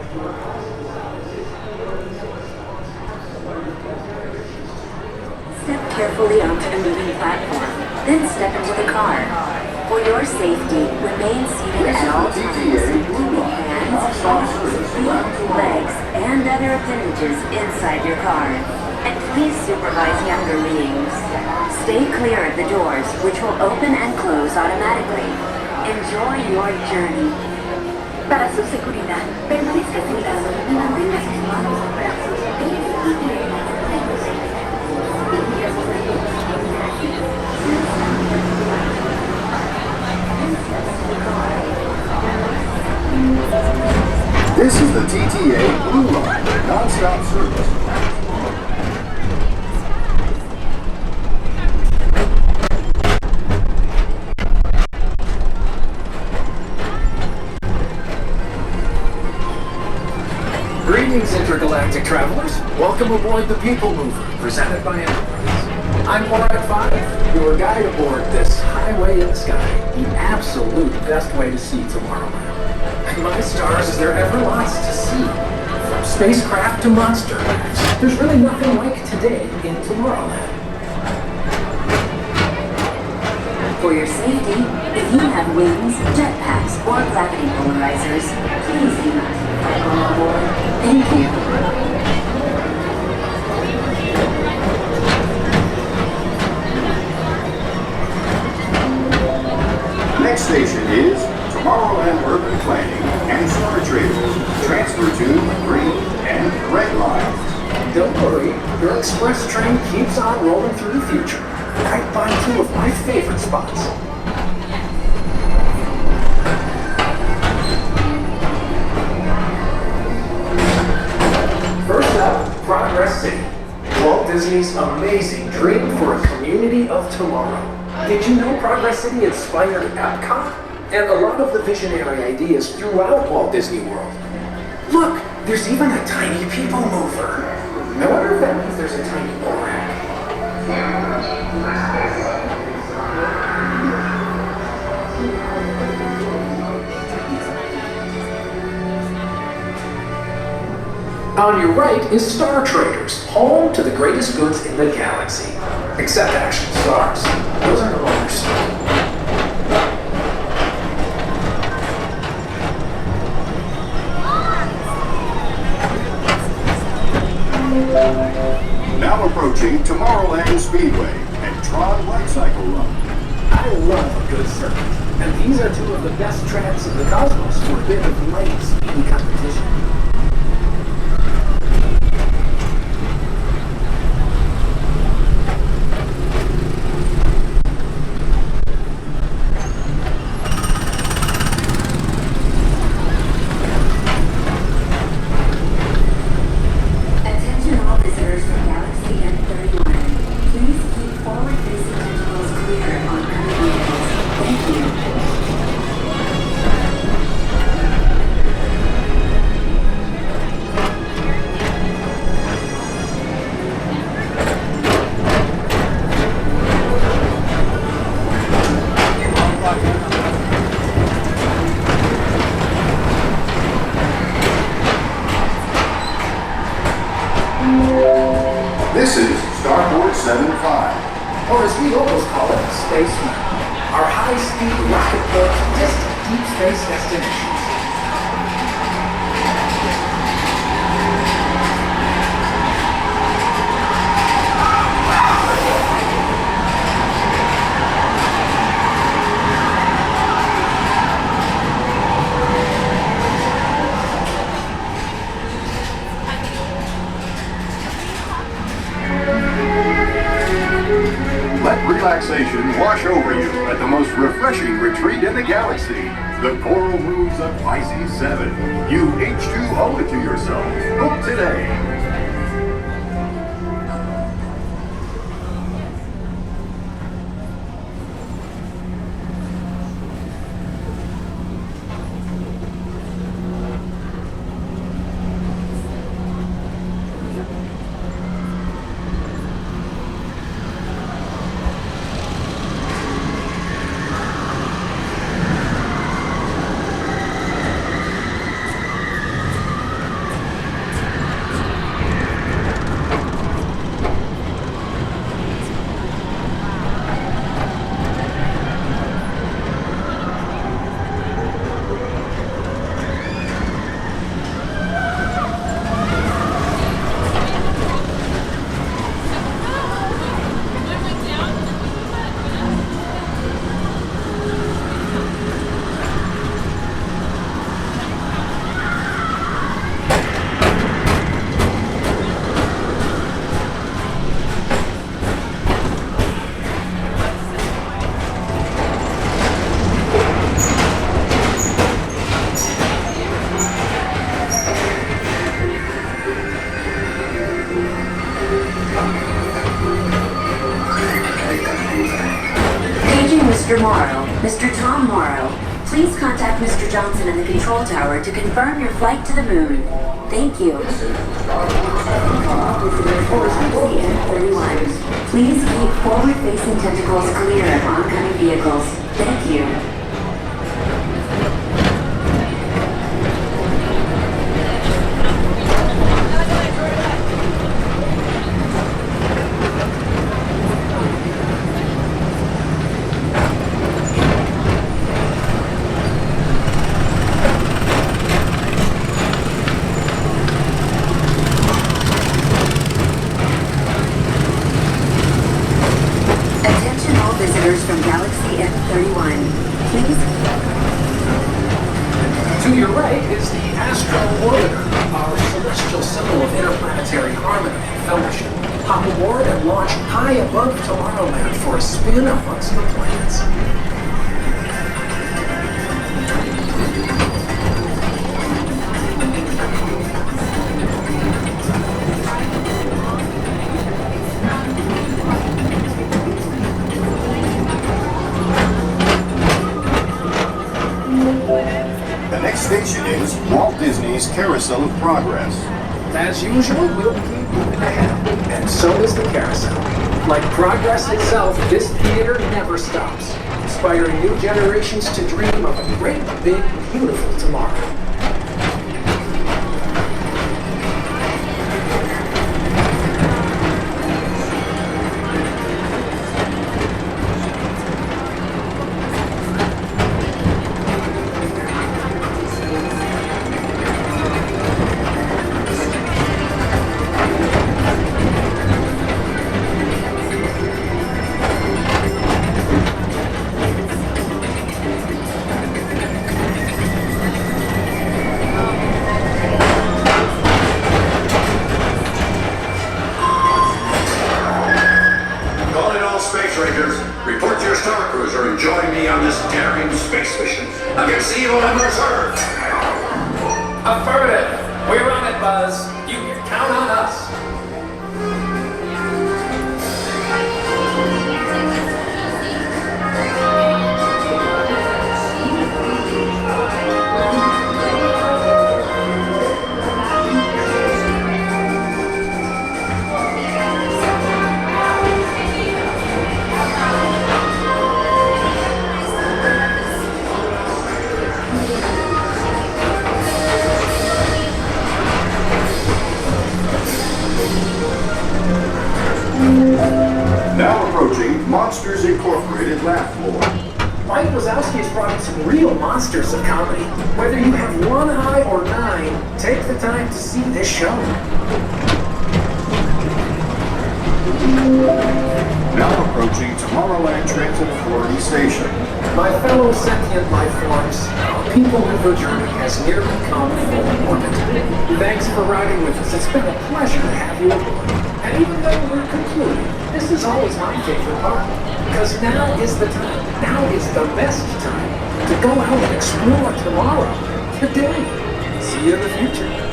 Step carefully onto the moving platform, then step into the car. For your safety, remain seated at all times, keeping hands, arms, feet, legs, and other appendages inside your car. And please supervise younger beings. Stay clear of the doors, which will open and close automatically. Enjoy your journey. Para su seguridad, permanezca sentado y mantenga sus manos, brazos, pies y piernas rectos. This is the TTA Blue Line, non-stop service. Greetings, intergalactic travelers. Welcome aboard the PeopleMover, presented by Enterprise. I'm Walt 5, your guide aboard this highway in the sky, the absolute best way to see Tomorrowland. And my stars, is there ever lots to see? From spacecraft to monster max, there's really nothing like today in Tomorrowland. For your safety, if you have wings, jetpacks, or gravity polarizers, please do not go aboard. Thank you. Next station is Tomorrowland Urban Planning and Star Trails. Transfer to green and red lines. Don't worry, your express train keeps on rolling through the future. Right by two of my favorite spots. First up, Progress City. Walt Disney's amazing dream for a community of tomorrow. Did you know Progress City inspired Epcot? And a lot of the visionary ideas throughout Walt Disney World. Look, there's even a tiny PeopleMover. I wonder if that means there's a tiny Borak. On your right is Star Traders, home to the greatest goods in the galaxy. Except action stars. Those are no longer stars. Now approaching Tomorrowland Speedway and Tron Light Cycle Run. I love a good circuit, and these are two of the best tracks in the cosmos for a bit of light speed competition. This is Starboard 75. Or as we always call it, Space Mountain. Our high-speed rocket boat to distant deep space destinations. Let relaxation wash over you at the most refreshing retreat in the galaxy. The Coral Moves of Pisces 7. You H2O it to yourself. Book today. Tomorrow, Mr. Tom Morrow. Please contact Mr. Johnson in the control tower to confirm your flight to the moon. Thank you. Galaxy N31. Please keep forward-facing tentacles clear of oncoming vehicles. Thank you. Attention all visitors from Galaxy N31. Please. To your right is the Astro Orbiter, our celestial symbol of interplanetary harmony and fellowship. Hop aboard and launch high above Tomorrowland for a spin amongst the planets. The next station is Walt Disney's Carousel of Progress. As usual, we'll keep moving ahead, and so is the carousel. Like progress itself, this theater never stops, inspiring new generations to dream of a great, big, beautiful tomorrow. Calling all space rangers, report to your star cruiser and join me on this daring space mission. I can see you on reserve. Affirmative. We're on it, Buzz. You can count on us. Now approaching Monsters Incorporated laugh floor. Mike Wazowski's brought in some real monsters of comedy. Whether you have one eye or nine, take the time to see this show. Now approaching Tomorrowland Transit Authority Station. My fellow sentient life forms, our PeopleMover journey has nearly come full orbit. Thanks for riding with us. It's been a pleasure to have you aboard. And even though we're concluding, this is always my favorite part. Because now is the time, now is the best time to go out and explore tomorrow, today. See you in the future.